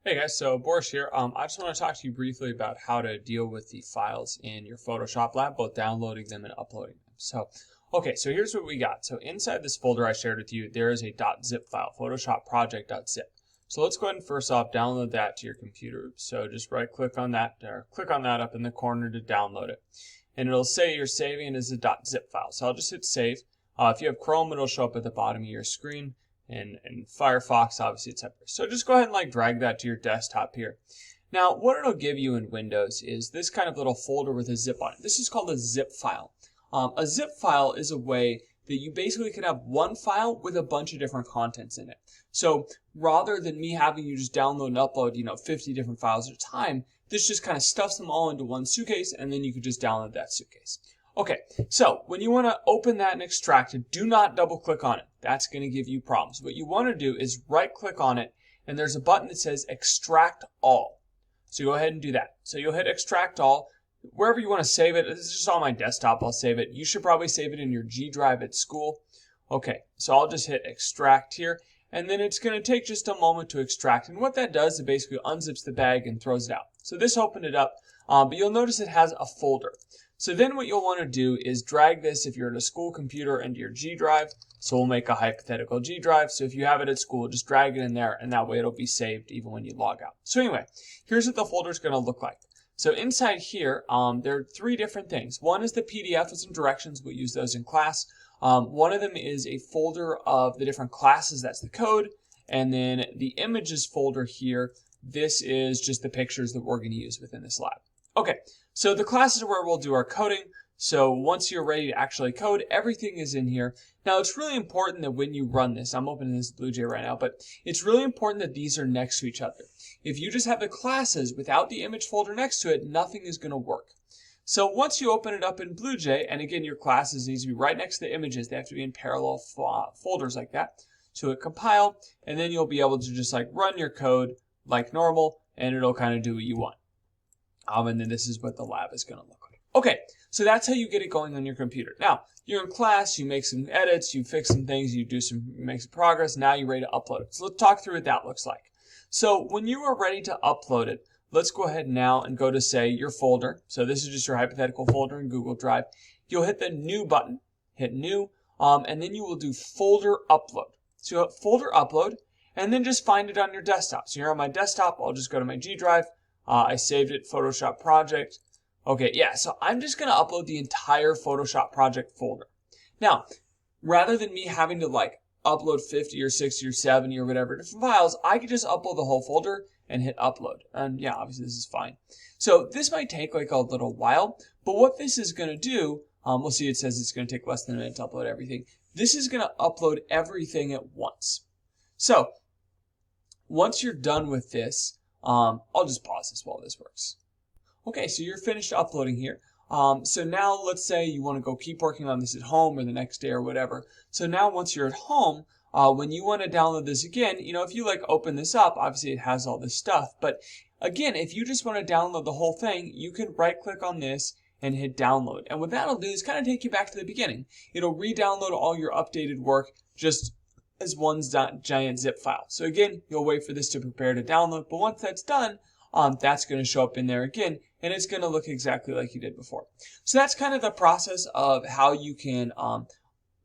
Hey guys, so Boris here. I just want to talk to you briefly about how to deal with the files in your Photoshop lab, both downloading them and uploading them. So here's what we got. So inside this folder I shared with you, there is a .zip file, Photoshop project.zip. So let's go ahead and first off download that to your computer. So just right click on that, or click on that up in the corner to download it. And it'll say you're saving it as a .zip file. So I'll just hit save. If you have Chrome, it'll show up at the bottom of your screen. And Firefox, obviously it's separate. So just go ahead and drag that to your desktop here. Now, what it'll give you in Windows is this kind of little folder with a zip on it. This is called a zip file. A zip file is a way that you basically can have one file with a bunch of different contents in it. So rather than me having you just download and upload, 50 different files at a time, this just kind of stuffs them all into one suitcase, and then you could just download that suitcase. Okay, so when you want to open that and extract it, do not double click on it. That's going to give you problems. What you want to do is right click on it, and there's a button that says extract all. So go ahead and do that. So you'll hit extract all. Wherever you want to save it, this is just on my desktop, I'll save it. You should probably save it in your G drive at school. Okay, so I'll just hit extract here, and then it's going to take just a moment to extract. And what that does is it basically unzips the bag and throws it out. So this opened it up, but you'll notice it has a folder. So then what you'll want to do is drag this, if you're at a school computer, into your G drive. So we'll make a hypothetical G drive. So if you have it at school, just drag it in there, and that way it'll be saved even when you log out. So anyway, here's what the folder is going to look like. So inside here, there are three different things. One is the PDF with some directions. We'll use those in class. One of them is a folder of the different classes. That's the code. And then the images folder here, this is just the pictures that we're going to use within this lab. Okay, so the class is where we'll do our coding. So once you're ready to actually code, everything is in here. Now it's really important that when you run this, I'm opening this BlueJ right now, but it's really important that these are next to each other. If you just have the classes without the image folder next to it, nothing is going to work. So once you open it up in BlueJ, and again your classes need to be right next to the images, they have to be in parallel folders like that. So hit compile, and then you'll be able to just run your code like normal, and it'll kind of do what you want. And then this is what the lab is going to look like. Okay, so that's how you get it going on your computer. Now, you're in class, you make some edits, you fix some things, you make some progress, now you're ready to upload it. So let's talk through what that looks like. So when you are ready to upload it, let's go ahead now and go to, say, your folder. So this is just your hypothetical folder in Google Drive. You'll hit the new button, hit new, and then you will do folder upload. So you'll hit folder upload, and then just find it on your desktop. So here on my desktop, I'll just go to my G Drive. I saved it, Photoshop project. Okay, yeah, so I'm just going to upload the entire Photoshop project folder. Now, rather than me having to upload 50 or 60 or 70 or whatever different files, I could just upload the whole folder and hit upload. And yeah, obviously this is fine. So this might take a little while, but what this is going to do, we'll see it says it's going to take less than a minute to upload everything. This is going to upload everything at once. So once you're done with this, I'll just pause this while this works. Okay, so you're finished uploading here. So now let's say you want to go keep working on this at home or the next day or whatever. So now once you're at home, when you want to download this again, if you open this up, obviously it has all this stuff. But again, if you just want to download the whole thing, you can right click on this and hit download. And what that'll do is kind of take you back to the beginning. It'll re-download all your updated work just as one giant zip file. So again, you'll wait for this to prepare to download, but once that's done, that's going to show up in there again, and it's going to look exactly like you did before. So that's kind of the process of how you can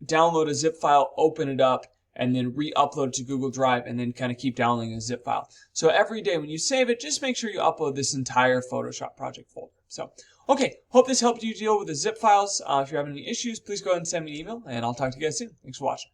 download a zip file, open it up, and then re-upload it to Google Drive, and then kind of keep downloading a zip file. So every day when you save it, just make sure you upload this entire Photoshop project folder. So, okay, hope this helped you deal with the zip files. If you're having any issues, please go ahead and send me an email, and I'll talk to you guys soon. Thanks for watching.